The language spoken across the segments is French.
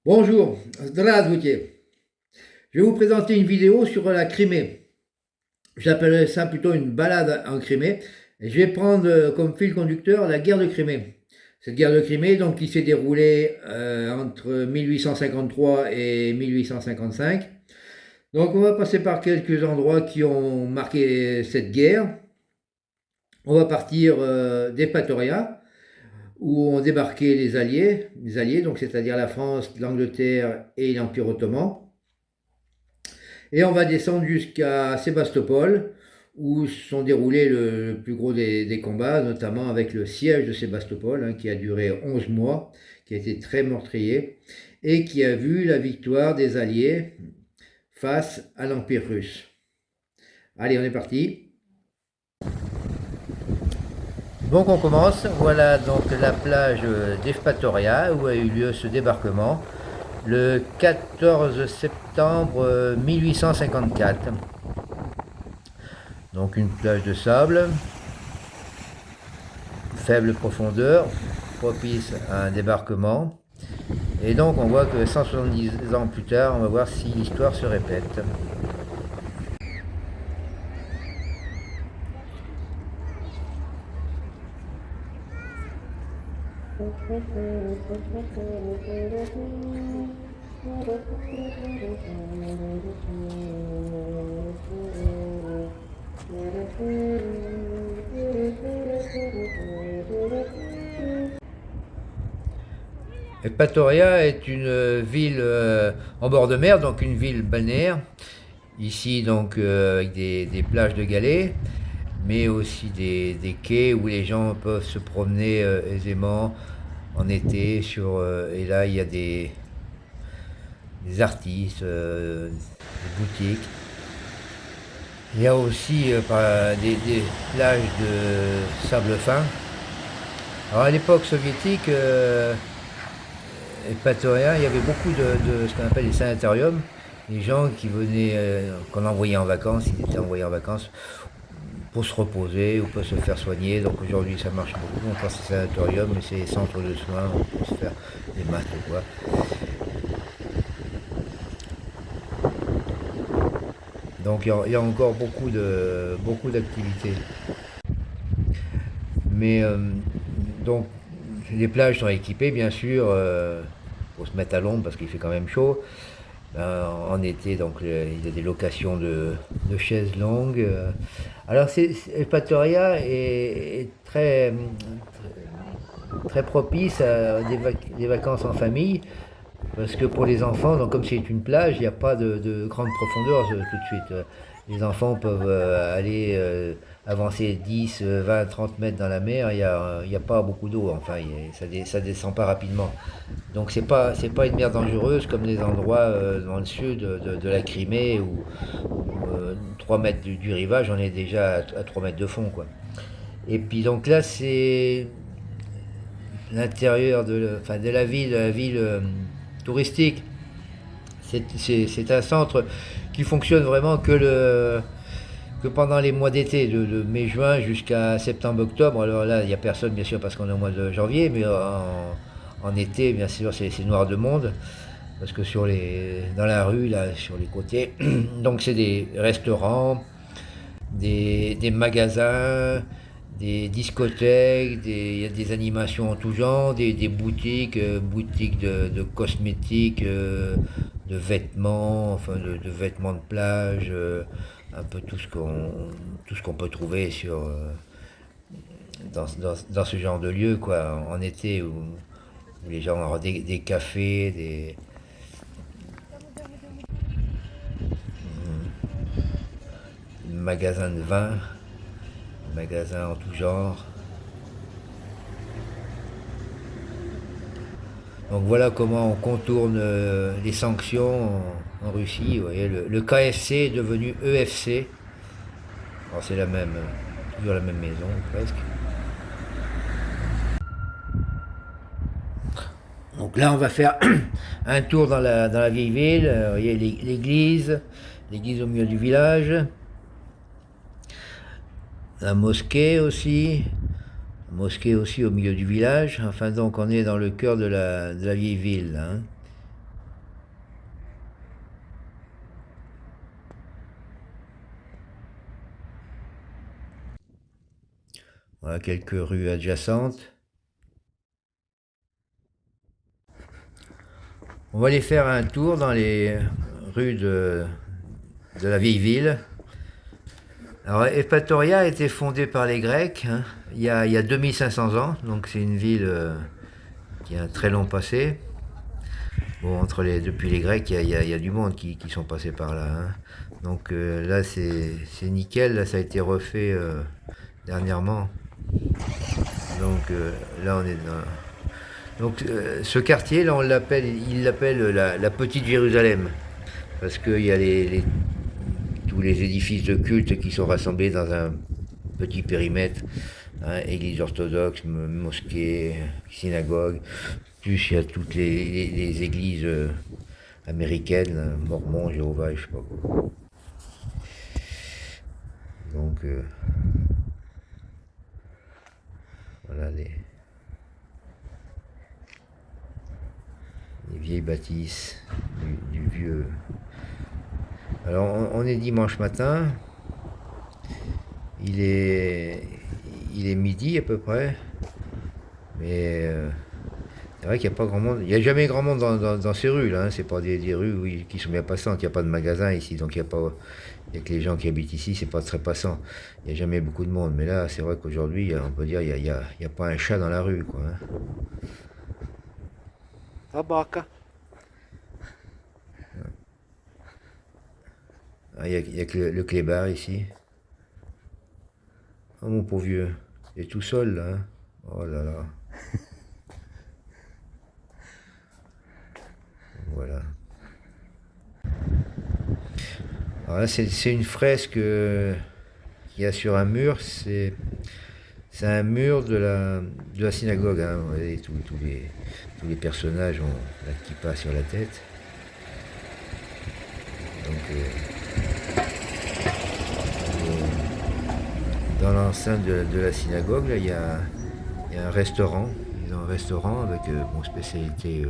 Bonjour, здравствуйте. Je vais vous présenter une vidéo sur la Crimée. J'appellerais ça plutôt une balade en Crimée. Et je vais prendre comme fil conducteur la guerre de Crimée. Cette guerre de Crimée, donc, qui s'est déroulée entre 1853 et 1855. Donc on va passer par quelques endroits qui ont marqué cette guerre. On va partir d'Epatoria, où ont débarqué les Alliés, donc c'est-à-dire la France, l'Angleterre et l'Empire ottoman. Et on va descendre jusqu'à Sébastopol, où se sont déroulés le plus gros des combats, notamment avec le siège de Sébastopol, qui a duré 11 mois, qui a été très meurtrier, et qui a vu la victoire des Alliés face à l'Empire russe. Allez, on est parti. Donc on commence, voilà donc la plage d'Evpatoria où a eu lieu ce débarquement le 14 septembre 1854. Donc une plage de sable, faible profondeur, propice à un débarquement. Et donc on voit que 170 ans plus tard, on va voir si l'histoire se répète. Epatoria est une ville en bord de mer, donc une ville balnéaire. Ici, donc, avec des plages de galets, mais aussi des quais où les gens peuvent se promener aisément en été. Et là, il y a des artistes, des boutiques. Il y a aussi des plages de sable fin. Alors, à l'époque soviétique, Epatoria, il y avait beaucoup de ce qu'on appelle les sanatoriums. Les gens qui venaient, qu'on envoyait en vacances, ils étaient envoyés en vacances pour se reposer ou pour se faire soigner. Donc aujourd'hui ça marche beaucoup. On pense au sanatorium, mais c'est centres de soins pour se faire des masques ou quoi. Donc il y a encore beaucoup d'activités. Mais donc les plages sont équipées bien sûr pour se mettre à l'ombre parce qu'il fait quand même chaud. En été, donc il y a des locations de chaises longues. Alors, Epatoria est très propice à des vacances en famille, parce que pour les enfants, donc comme c'est une plage, il n'y a pas de grande profondeur tout de suite. Les enfants peuvent aller avancer 10, 20, 30 mètres dans la mer, il y a pas beaucoup d'eau, enfin, ça descend pas rapidement. Donc c'est pas une mer dangereuse comme les endroits dans le sud de la Crimée où 3 mètres du rivage, on est déjà à 3 mètres de fond, quoi. Et puis donc là, c'est l'intérieur de la ville touristique. C'est un centre qui fonctionne vraiment que pendant les mois d'été, de mai-juin jusqu'à septembre-octobre. Alors là, il n'y a personne, bien sûr, parce qu'on est au mois de janvier, mais en été, bien sûr, c'est noir de monde, parce que dans la rue, là, sur les côtés, donc c'est des restaurants, des magasins, des discothèques, il y a des animations en tout genre, des boutiques, boutiques de cosmétiques, de vêtements, enfin de vêtements de plage, un peu tout ce qu'on peut trouver dans ce genre de lieu, quoi, en été où les gens ont des cafés, des magasins de vin, magasins en tout genre. Donc voilà comment on contourne les sanctions en Russie. Vous voyez, le KFC est devenu EFC. Alors c'est toujours la même maison presque. Donc là on va faire un tour dans la vieille ville. Vous voyez l'église au milieu du village. La mosquée aussi au milieu du village. Enfin donc on est dans le cœur de la vieille ville. Hein. Voilà quelques rues adjacentes. On va aller faire un tour dans les rues de la vieille ville. Alors, Eupatoria a été fondée par les Grecs, hein, il y a 2500 ans, donc c'est une ville qui a un très long passé. Bon, depuis les Grecs, il y a du monde qui sont passés par là, hein. Donc là, c'est nickel, là, ça a été refait dernièrement. Donc là, on est dans... Donc ce quartier, là, il l'appelle la Petite Jérusalem, parce qu'il y a tous les édifices de culte qui sont rassemblés dans un petit périmètre, hein, église orthodoxe, mosquée, synagogue, plus il y a toutes les églises américaines, mormons, Jéhovah, je sais pas quoi. Donc voilà les vieilles bâtisses du vieux. Alors on est dimanche matin, il est midi à peu près, mais c'est vrai qu'il n'y a pas grand monde. Il n'y a jamais grand monde dans ces rues là, hein. C'est pas des rues qui sont bien passantes. Il n'y a pas de magasin ici, donc il n'y a que les gens qui habitent ici, c'est pas très passant. Il n'y a jamais beaucoup de monde, mais là c'est vrai qu'aujourd'hui on peut dire il y a pas un chat dans la rue quoi, hein. Tabac. Ah, il y a que le clébard ici. Oh mon pauvre vieux, il est tout seul là, hein. Oh là là. Voilà. Alors là, c'est une fresque qu'il y a sur un mur. C'est un mur de la synagogue, hein. Vous voyez, tous les personnages ont la kippa sur la tête. Donc, dans l'enceinte de la synagogue, là, il y a un restaurant. Ils ont un restaurant avec spécialité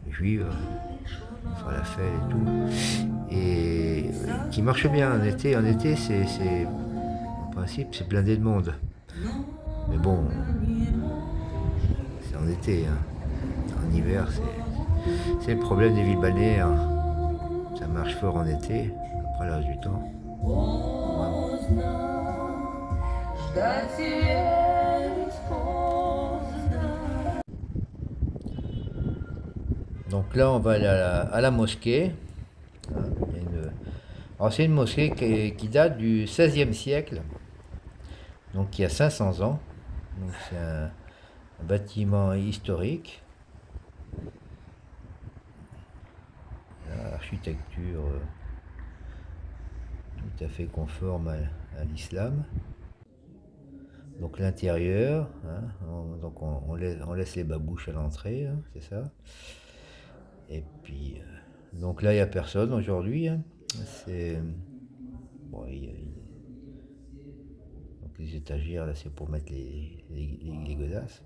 juive, falafel et tout, et qui marche bien en été. En été, en principe, c'est blindé de monde. Mais bon, c'est en été, hein. En hiver, c'est le problème des villes balnéaires. Ça marche fort en été, après le reste du temps. Donc là, on va aller à la mosquée. Alors c'est une mosquée qui date du XVIe siècle, donc qui a 500 ans. Donc c'est un bâtiment historique. Architecture tout à fait conforme à l'islam. Donc l'intérieur, hein, donc on laisse les babouches à l'entrée, hein, c'est ça. Et puis, donc là il n'y a personne aujourd'hui, hein. C'est bon, donc les étagères là c'est pour mettre les godasses.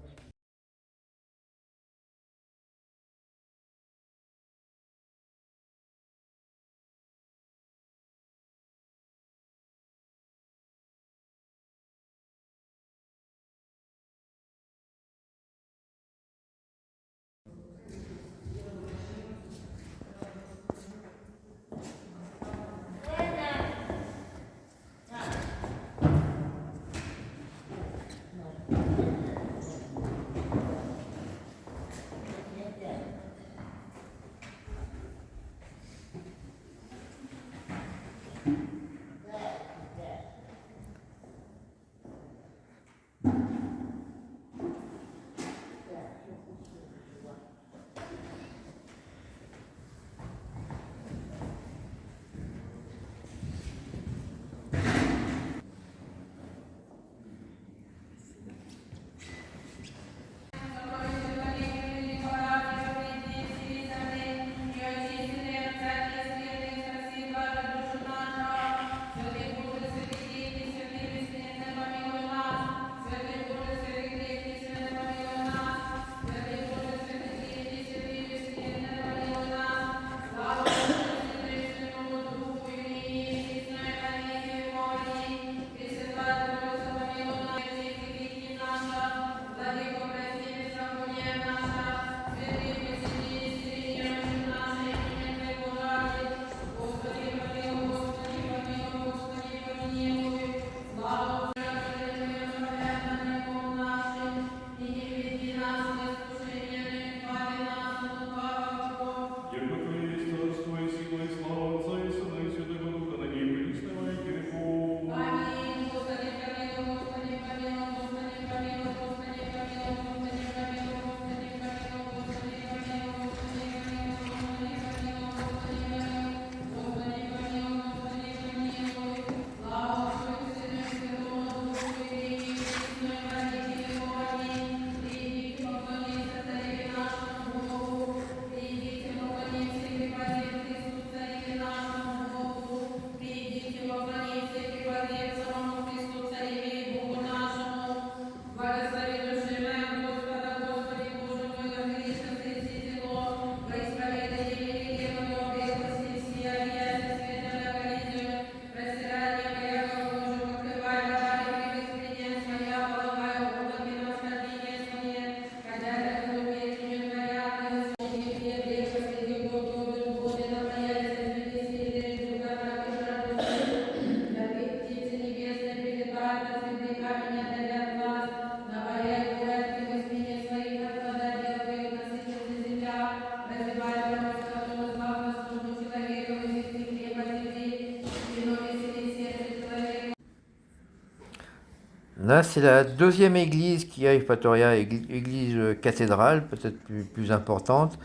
Là, c'est la deuxième église qui a Eupatoria, église cathédrale, peut-être plus importante,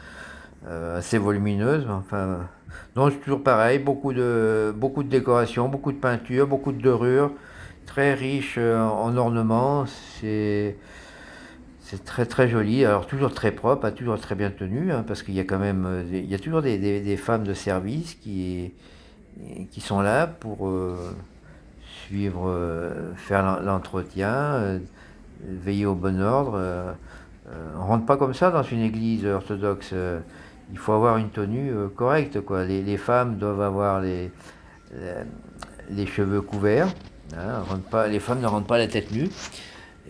assez volumineuse. Enfin, donc toujours pareil, beaucoup de décorations, beaucoup de peintures, beaucoup de dorures, très riche en ornements. C'est très très joli. Alors toujours très propre, toujours très bien tenu, hein, parce qu'il y a quand même, il y a toujours des femmes de service qui sont là pour suivre, faire l'entretien, veiller au bon ordre. On rentre pas comme ça dans une église orthodoxe. Il faut avoir une tenue correcte, quoi. Les femmes doivent avoir les cheveux couverts. Hein, les femmes ne rentrent pas la tête nue.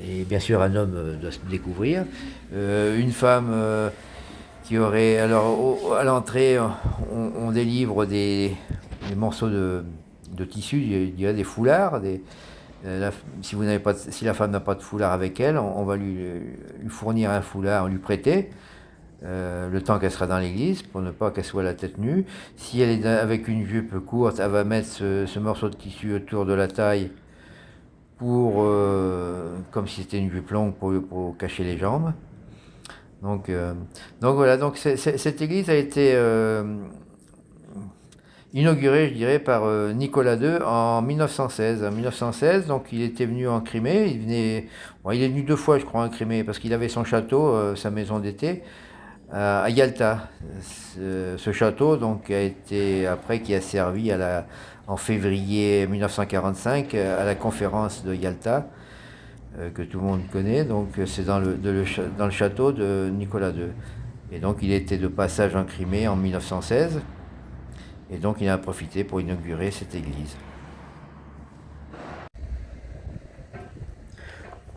Et bien sûr, un homme doit se découvrir. Une femme qui aurait... Alors, à l'entrée, on délivre des morceaux de tissu, il y a des foulards. Si la femme n'a pas de foulard avec elle, on va lui fournir un foulard, lui prêter, le temps qu'elle sera dans l'église, pour ne pas qu'elle soit la tête nue. Si elle est avec une jupe courte, elle va mettre ce morceau de tissu autour de la taille, comme si c'était une jupe longue, pour cacher les jambes. Donc voilà, donc cette église a été inaugurée, je dirais, par Nicolas II en 1916. En 1916, donc il était venu en Crimée. Il est venu 2 fois, je crois, en Crimée, parce qu'il avait son château, sa maison d'été, à Yalta. Ce château, donc, qui a servi en février 1945 à la conférence de Yalta, que tout le monde connaît. Donc c'est dans le château de Nicolas II. Et donc il était de passage en Crimée en 1916. Et donc il en a profité pour inaugurer cette église.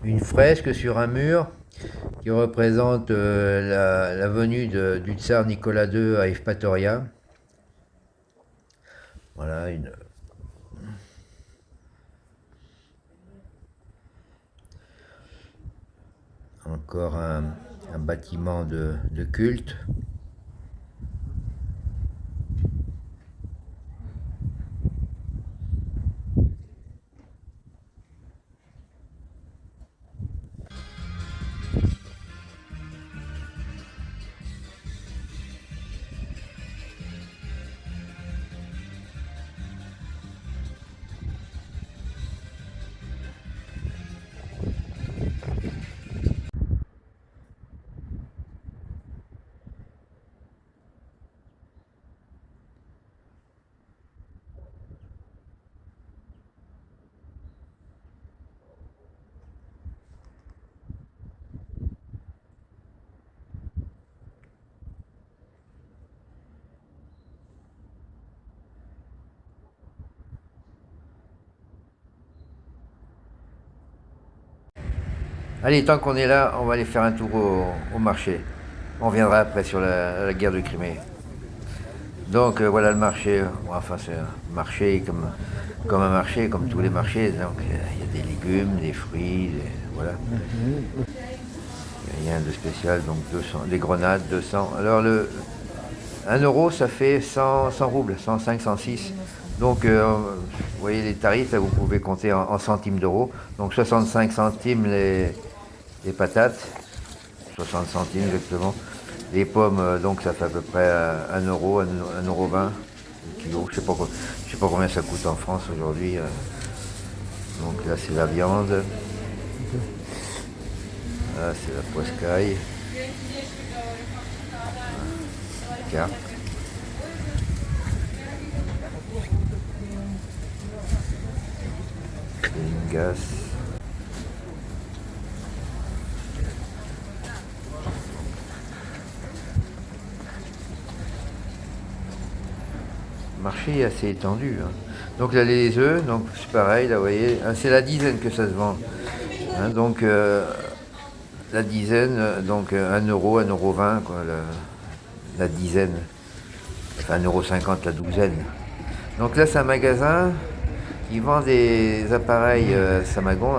Une fresque sur un mur qui représente la venue du tsar Nicolas II à Eupatoria. Voilà, encore un bâtiment de culte. Allez, tant qu'on est là, on va aller faire un tour au marché. On reviendra après sur la guerre de Crimée. Donc voilà le marché. Enfin, c'est un marché comme un marché, comme tous les marchés. Donc il y a des légumes, des fruits, voilà. Il n'y a rien de spécial. Donc 200, des grenades, 200. Alors 1 euro, ça fait 100 roubles, 105, 106. Donc vous voyez les tarifs, là, vous pouvez compter en centimes d'euros. Donc 65 centimes les patates, 60 centimes exactement. Les pommes, donc ça fait à peu près 1 euro, 1,20 € le kilo. Je sais pas combien ça coûte en France aujourd'hui. Donc là c'est la viande. Là c'est la poiscaille. Carte. Gaz. Le marché est assez étendu. Hein. Donc là les œufs, donc c'est pareil, là vous voyez, c'est la dizaine que ça se vend. Hein, donc la dizaine, donc 1 euro, 1,20 €, quoi, la dizaine. Enfin 1,50 € la douzaine. Donc là c'est un magasin qui vend des appareils Samagon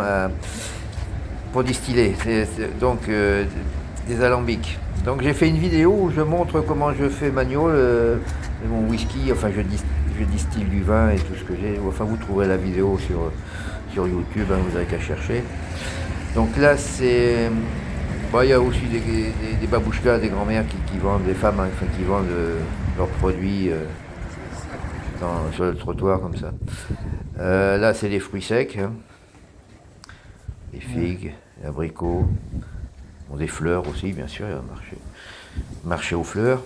pour distiller. Donc des alambics. Donc j'ai fait une vidéo où je montre comment je fais manual mon whisky, enfin je distille du vin et tout ce que j'ai. Enfin vous trouverez la vidéo sur YouTube, hein, vous n'avez qu'à chercher. Donc là c'est... Bon, il y a aussi des babouchkas, des grands-mères qui vendent, des femmes hein, enfin, qui vendent leurs produits sur le trottoir comme ça. Là c'est les fruits secs, hein. Les figues, les abricots, bon, des fleurs aussi bien sûr, il y a un marché aux fleurs,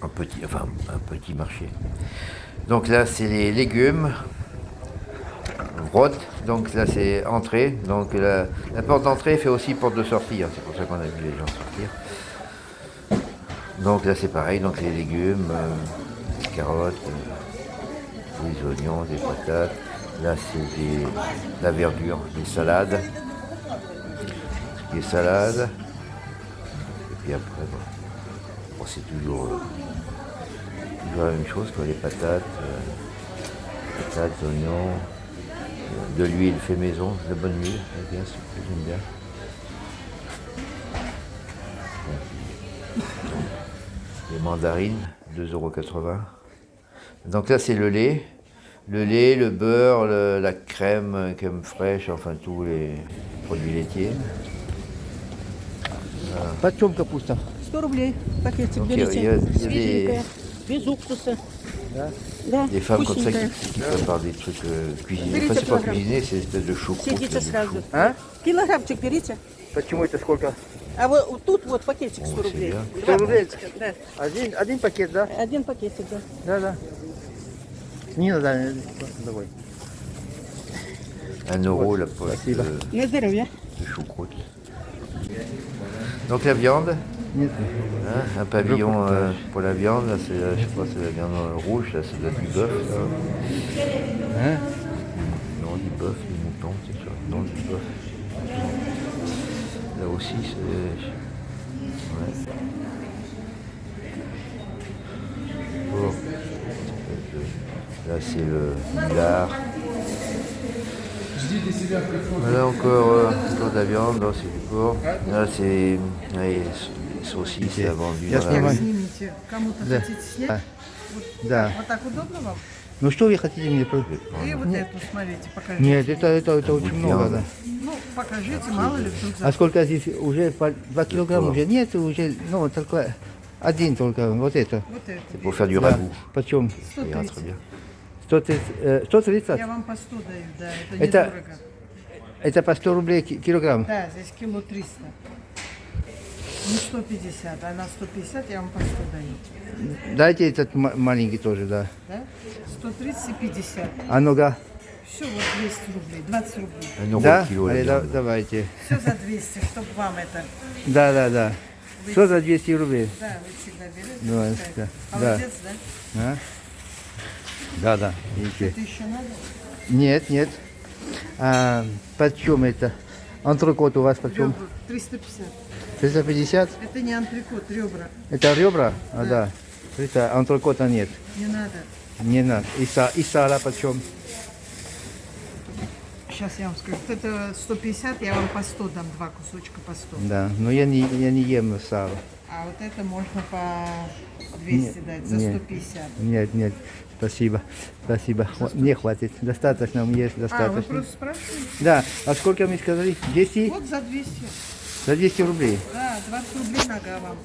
un petit marché. Donc là c'est les légumes, brottes, donc là c'est entrée, donc la porte d'entrée fait aussi porte de sortie, hein. C'est pour ça qu'on a vu les gens sortir. Donc là c'est pareil, donc les légumes, les carottes, des oignons, des patates. Là c'est de la verdure, des salades, des salades. Et puis après, bon, c'est toujours la même chose, quoi, les patates, oignons, de l'huile fait maison, de bonne huile, bien sûr, j'aime bien. Les mandarines, 2,80 €. Donc là c'est le lait, le beurre, la crème fraîche, enfin tous les produits laitiers. Почем капуста? 100 рублей пакетик, Donc, берите. il y a Свеженькая, без уксуса. Да, des femmes comme ça вкусненькая. qui préparent des trucs cuisinés. Enfin, Берите c'est pas килограмм. cuisiner, c'est une espèce de choucroute. Сидите сразу. Hein? Килограммчик берите. Почему это сколько? А вот тут вот пакетик 100 О, рублей. серьезно? 2 100 рублей? пакетика, да. Один пакет, да? Один пакетик, да. Да. Не, да, давай. 1 € la poche На здоровье. de choucroute. Donc la viande, hein, un pavillon pour la viande, là, je sais pas, c'est la viande rouge, là, ça doit être du bœuf. Hein? Non, du bœuf, du mouton, c'est ça. Non, du bœuf. Là aussi, c'est... Ouais. Bon. Là, c'est le lard. Là encore de la viande, là c'est du porc. Là c'est les saucisses, c'est vendu dans la rue. Снимите. Кому-то хотите снять? Да. Вот так удобно вам? Ну что вы хотите мне? И вот эту, смотрите, покажите. Нет, это очень много, да. Ну, покажите, мало ли вдруг А сколько здесь? Уже 2 килограмма уже нет, уже, ну, только один только, вот это. Вот это. C'est pour faire du Да. ragoût. Почем? Ça ira 130. très bien. 130? Я вам по 100 даю, да, это Это- недорого. Это по 100 рублей килограмм. Да, здесь кило 300. Не 150, а на 150 я вам по 100 даю. Дайте этот маленький тоже, да. Да? 130 и 50. А нога? Все, вот 200 рублей, 20 рублей. 1 € Да? le kilo la Allez, viande. давайте. Все за 200, чтобы вам это... Да. Что за 200 рублей? Да, вы всегда берете. Давай, пускай. да. Молодец, да? А? Да, видите. Это еще надо? Нет. А почем это? Антрикот у вас почем? Ребра 350. 350? Это не антрикот, ребра. Это ребра? А, да. Это антрикота нет. Не надо. Не надо. И сала почем? Сейчас я вам скажу. Вот это 150, я вам по 100 дам, 2 кусочка по 100. Да, но я не ем сало. А вот это можно по 200 дать, за нет. 150. Нет, спасибо. Мне хватит. Достаточно, мне есть А, вы достаточно. просто спрашиваете? Да, а сколько мне сказали? 200? Вот за 200. За 200 рублей. Да, 20 рублей нога вам.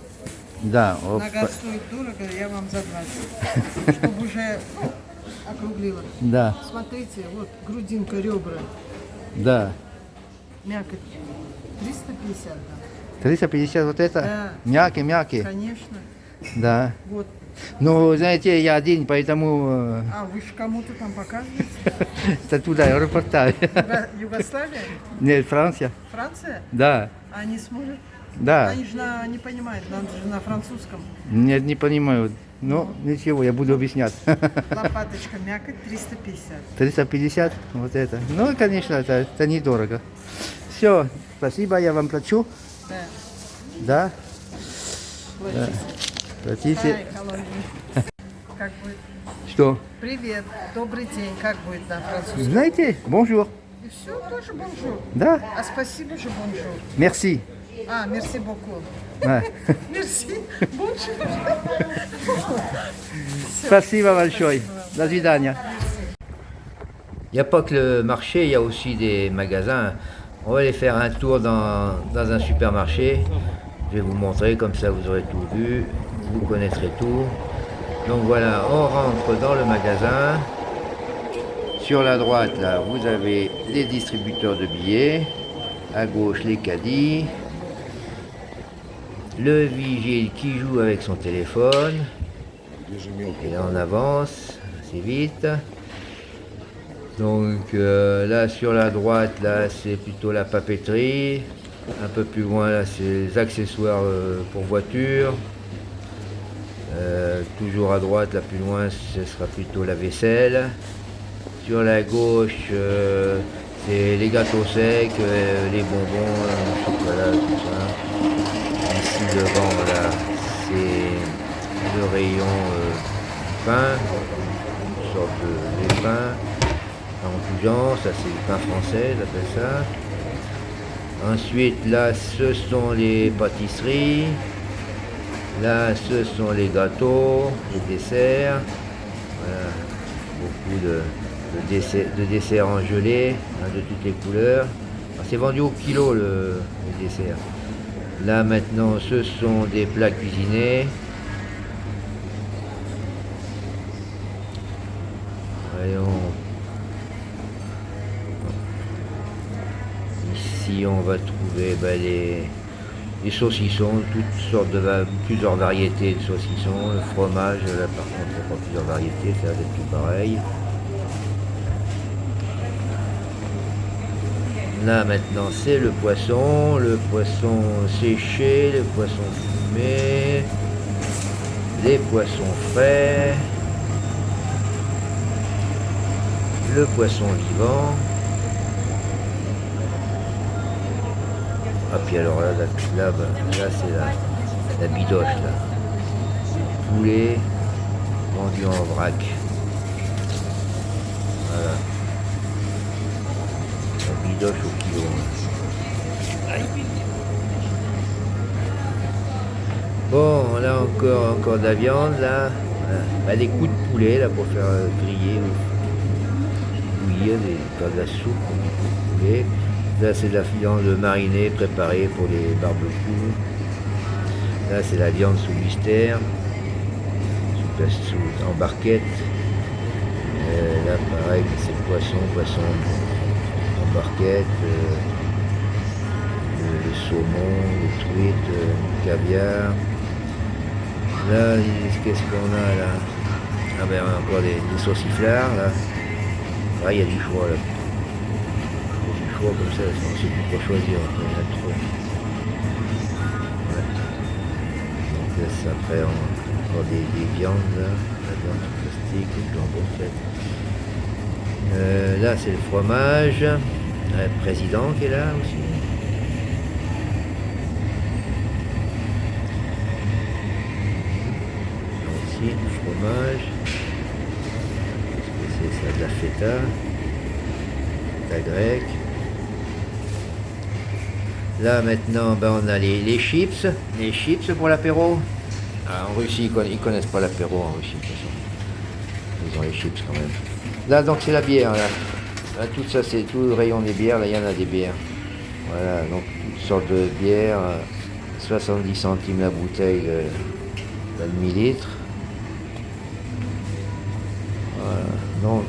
Да, Нога стоит дорого, я вам за 20. Чтобы уже округлила. да, Смотрите, вот грудинка, ребра, да. мякоть. 350 дам. 350 вот это? Да. Мягкий. Конечно. Да. Вот. Ну, знаете, я один, поэтому А вы же кому-то там показываете? это туда, репортаж. Югославия? Нет, Франция? Франция? Да, А не сможет? да. Они же не понимают, надо же на французском. Нет, не понимаю. Ну, ничего, я буду объяснять. Лопаточка мякоть 350. 350, вот это. Ну, конечно, это недорого. Все, спасибо, я вам плачу. Да. Да, Платите. платите. Ай, холодный. Как будет? Что? Привет, добрый день. Как будет на французском? Знаете, bonjour. И все, тоже бонжур. Да, А спасибо же бонжур. merci. Ah, merci beaucoup. Да. Merci. Bonjour. Спасибо большое. До свидания. Il n'y a pas que le marché, il y a aussi des magasins. On va aller faire un tour dans un supermarché. Je vais vous montrer, comme ça vous aurez tout vu, vous connaîtrez tout. Donc voilà, on rentre dans le magasin. Sur la droite, là, vous avez les distributeurs de billets. À gauche, les caddies. Le vigile qui joue avec son téléphone. Et là, on avance assez vite. Donc là, sur la droite, là, c'est plutôt la papeterie. Un peu plus loin, là, c'est les accessoires pour voiture. Toujours à droite, là plus loin, ce sera plutôt la vaisselle. Sur la gauche, c'est les gâteaux secs, les bonbons, le chocolat, tout ça. Ici devant, là, c'est le rayon pain, une sorte de pain en tout genre, ça c'est le pain français, j'appelle ça. Ensuite, là, ce sont les pâtisseries. Là, ce sont les gâteaux, les desserts. Voilà, beaucoup de desserts en gelée, hein, de toutes les couleurs. C'est vendu au kilo les desserts. Là, maintenant, ce sont des plats cuisinés. Voyons. Ici, on va trouver les saucissons, toutes sortes plusieurs variétés de saucissons, le fromage, là par contre il n'y a pas plusieurs variétés, ça va être tout pareil. Là maintenant c'est le poisson séché, le poisson fumé, les poissons frais, le poisson vivant. Ah puis alors là c'est la bidoche là. Poulet vendu en vrac. Voilà. La bidoche au kilo. Aïe. Bon, là encore de la viande là. Voilà. Bah, des coups de poulet là pour faire griller ou bouillir, faire de la soupe pour du coup de poulet. Là, c'est de la viande marinée préparée pour les barbecues. Là, c'est la viande sous blister, en barquette. Là, pareil, c'est le poisson en barquette. Le saumon, les truites, le caviar. Là, qu'est-ce qu'on a là? Ah ben, encore des sauciflards là. Ah, il y a du choix là. Comme ça, on ne sait plus quoi choisir, il y en a trop. Ouais. Donc là, ça après encore des viandes, là. La viande en plastique, le jambon fait. Là c'est le fromage, le président qui est là aussi. Ici, du fromage. Qu'est-ce que c'est ça? De la feta. Feta grecque. Là maintenant on a les chips pour l'apéro. Ah, en Russie ils connaissent pas l'apéro en Russie de toute façon. Ils ont les chips quand même. Là donc c'est la bière là. Là tout ça c'est tout le rayon des bières, là il y en a des bières. Voilà, donc toutes sortes de bières, 70 centimes la bouteille de demi-litre. Voilà, donc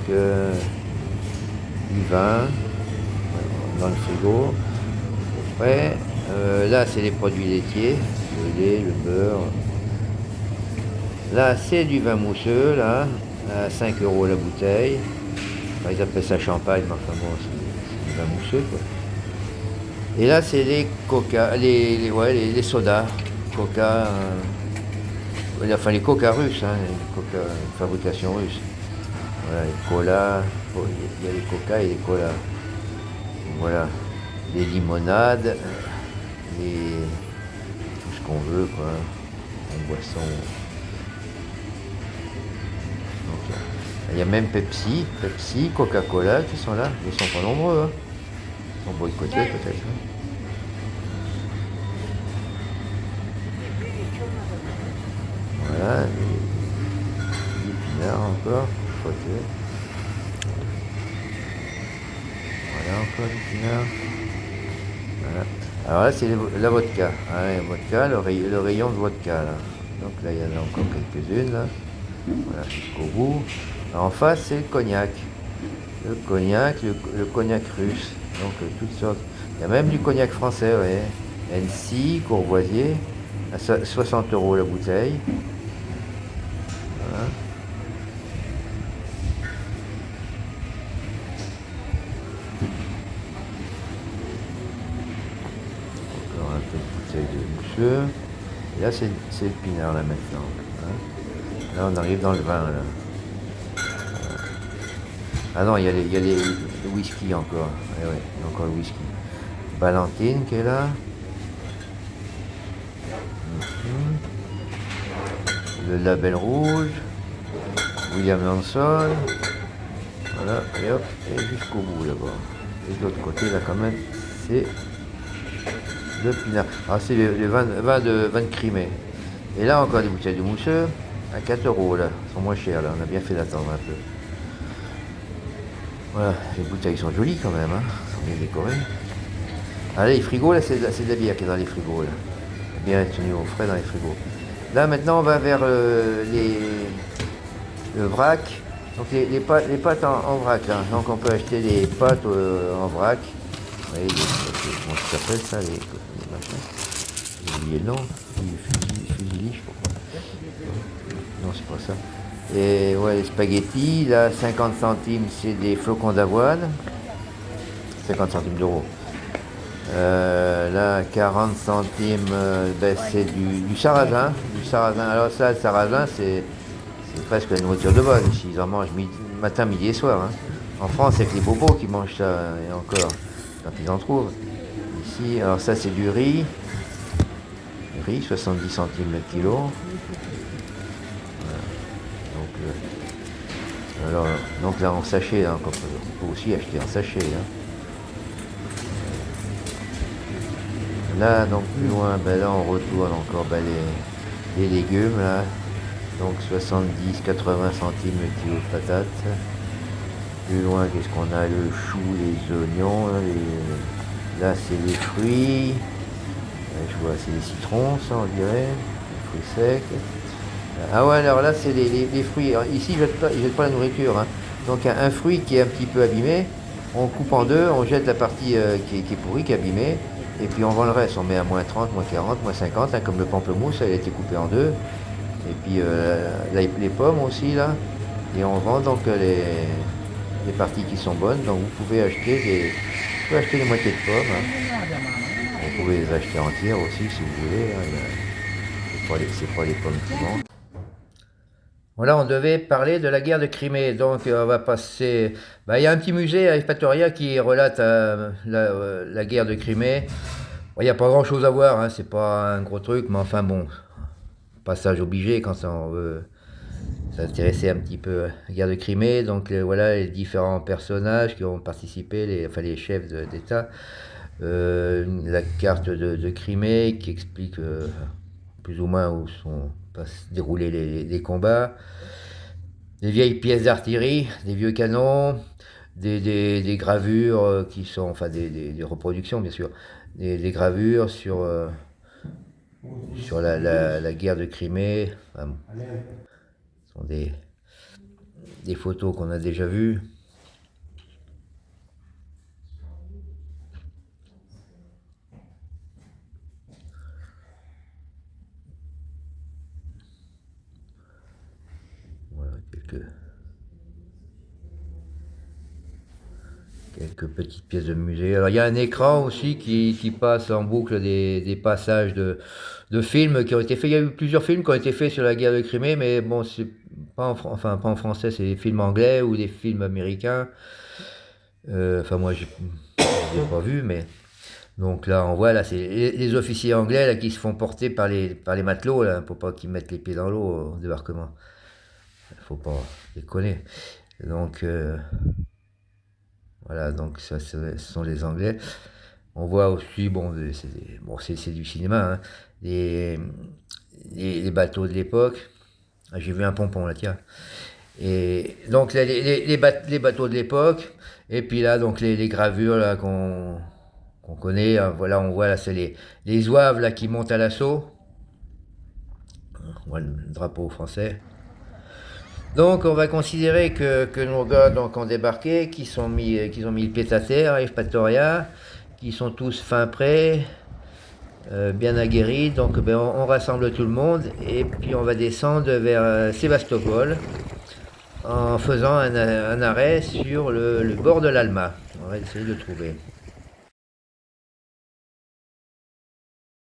du vin dans le frigo. Ouais, là c'est les produits laitiers, le lait, le beurre. Là c'est du vin mousseux, là, à 5 € la bouteille. Enfin, ils appellent ça champagne, mais enfin bon, c'est du vin mousseux quoi. Et là c'est les coca, les sodas, coca, enfin les coca russes, hein, les coca fabrication russe. Voilà, les colas, il y a les coca et les colas. Voilà. Les limonades, tout ce qu'on veut quoi, en boisson. Donc, il y a même Pepsi, Coca-Cola qui sont là, ils sont pas nombreux, hein. Ils sont boycottés peut-être. Hein. Voilà, les épinards encore, côté. Voilà encore l'épinard. Voilà. Alors là, c'est la vodka. Hein, la vodka, le rayon de vodka, là. Donc là, il y en a encore quelques-unes, là. Voilà, jusqu'au bout. En face, c'est le cognac. Le cognac, le cognac russe. Donc, toutes sortes. Il y a même du cognac français, ouais. Annecy, Courvoisier. À 60 € la bouteille. Voilà. Encore un peu de bouteille de mousseux. Et là, c'est le pinard, là, maintenant. Hein. Là, on arrive dans le vin, là. Ah non, il y a le whisky encore. Eh ouais, il y a encore le whisky. Valentine qui est là. Le label rouge. William Lansol. Voilà, et hop, et jusqu'au bout là-bas. Et de l'autre côté, là, quand même, c'est le pinard. Ah, c'est le vin de Crimée. Et là, encore des bouteilles de mousseux à 4 € là. Ils sont moins chers, là. On a bien fait d'attendre un peu. Voilà, les bouteilles sont jolies quand même, hein. Elles sont bien décorées. Ah, là, les frigos, là, c'est de la bière qui est dans les frigos, là. Bien tenu au frais dans les frigos. Là, maintenant, on va vers le vrac. Donc, les pâtes en vrac, là. Donc, on peut acheter des pâtes en vrac. Vous voyez, comment ça s'appelle, ça, les machins. J'ai oublié le nom. Fusilli, je crois. Non, c'est pas ça. Et ouais, les spaghettis, là, 50 centimes, c'est des flocons d'avoine. 50 centimes d'euros. Là, 40 centimes, ben, c'est du sarrasin. Du sarrasin. Alors ça, le sarrasin, c'est presque la nourriture de base. Ici, ils en mangent matin, midi et soir. Hein. En France, c'est que les bobos qui mangent ça, et encore, quand ils en trouvent. Ici, alors ça, c'est du riz. Riz, 70 centimes le kilo. Donc là en sachet, hein, on peut aussi acheter en sachet. Hein. Là donc plus loin, ben là on retourne encore ben, les légumes là. Donc 70-80 centimes le kilo de patates. Plus loin, qu'est-ce qu'on a? Le chou, les oignons, là c'est les fruits. Là, je vois c'est les citrons, ça on dirait, les fruits secs. Ah ouais, alors là, c'est les fruits. Alors, ici, ils jettent pas la nourriture. Hein. Donc, un fruit qui est un petit peu abîmé, on coupe en deux, on jette la partie qui est pourrie, qui est abîmée, et puis on vend le reste. On met à moins 30, moins 40, moins 50, hein, comme le pamplemousse, elle a été coupée en deux. Et puis, les pommes aussi, là. Et on vend donc les parties qui sont bonnes. Donc, vous pouvez acheter des moitiés de pommes. Hein. Vous pouvez les acheter entières aussi, si vous voulez. Hein. C'est pas les pommes qui manquent. Voilà, on devait parler de la guerre de Crimée, donc on va passer... Ben, il y a un petit musée à Evpatoria qui relate la guerre de Crimée. Bon, il n'y a pas grand chose à voir, hein, c'est pas un gros truc, mais enfin bon, passage obligé quand on veut s'intéresser un petit peu à la guerre de Crimée. Donc voilà les différents personnages qui ont participé, les chefs d'État. La carte de Crimée qui explique plus ou moins où sont dérouler les combats, des vieilles pièces d'artillerie, des vieux canons, des gravures qui sont, enfin des reproductions bien sûr, des gravures sur la guerre de Crimée. Enfin, ce sont des photos qu'on a déjà vues. Quelques petites pièces de musée. Alors il y a un écran aussi qui passe en boucle des passages de films qui ont été faits. Il y a eu plusieurs films qui ont été faits sur la guerre de Crimée, mais bon, c'est pas pas en français, c'est des films anglais ou des films américains. Enfin moi je l'ai pas vu, mais donc là on voit là c'est les officiers anglais là qui se font porter par les matelots là pour pas qu'ils mettent les pieds dans l'eau au débarquement. Faut pas déconner. Donc voilà, donc ça, ce sont les Anglais. On voit aussi, bon, c'est du cinéma, hein, les bateaux de l'époque. Ah, j'ai vu un pompon là, tiens. Et donc les bateaux de l'époque, et puis là donc les gravures là qu'on connaît, hein. Voilà, on voit là c'est les zouaves là qui montent à l'assaut. On voit le drapeau français. Donc on va considérer que nos gars donc, ont débarqué, qu'ils ont mis le pied à terre, Evpatoria, qui sont tous fin prêts, bien aguerris. Donc ben, on rassemble tout le monde et puis on va descendre vers Sébastopol en faisant un arrêt sur le bord de l'Alma. On va essayer de trouver.